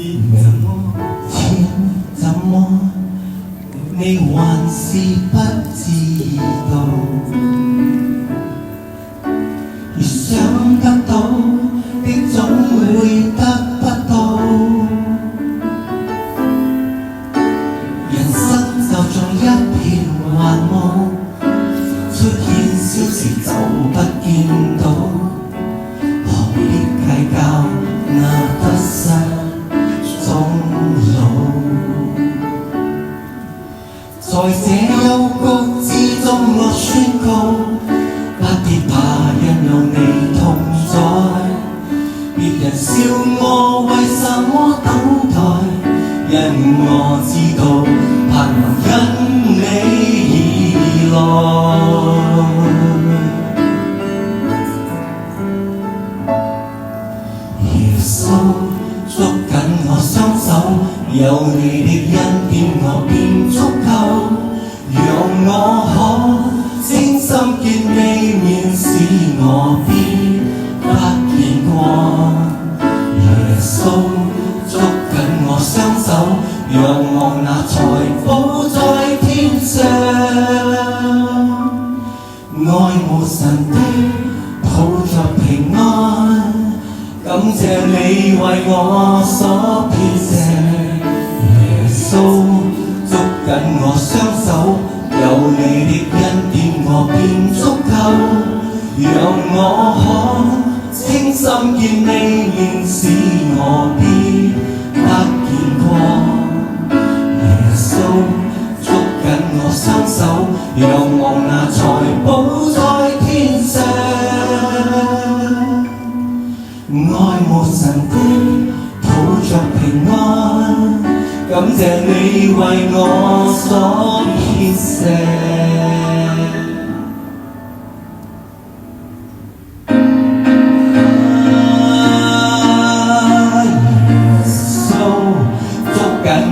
明天怎麼，你還是不知道。而想得到的總會得不到，人生就像一片幻霧，出現消息就不見到，何必計較那得失終老。在這幽谷之中我宣告，不必怕，因有你同在。別人笑我為什麼等待，因我知道盼望因你而來。耶穌捉緊我雙手，有你的恩典我便足夠，讓我可精心見你面，使我必不見光。耶穌捉緊我雙手，讓我那財寶在天上。愛無神的抱着平安，感謝你為我所編寫。耶穌捉緊我雙手，有你的恩典我便足夠，讓我可清心見你面，使我必得見光。耶穌捉緊我雙手，讓我那財寶在天上。愛無神的抱着平安，感謝你為我所編寫。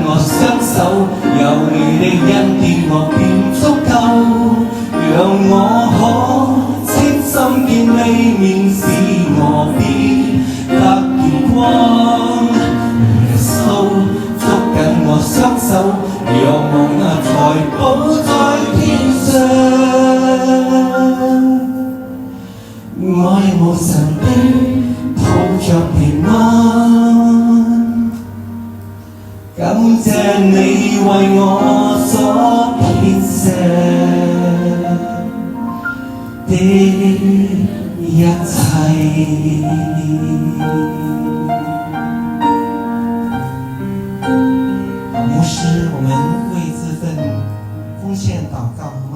我雙手，有你的恩典我便足夠，讓我可清心見你面，使我必得見光。耶穌捉緊我雙手，讓我那財寶在天上。愛無神的抱着平安，感謝你為我所編寫的一切。牧師，我們為這份奉獻禱告好嗎？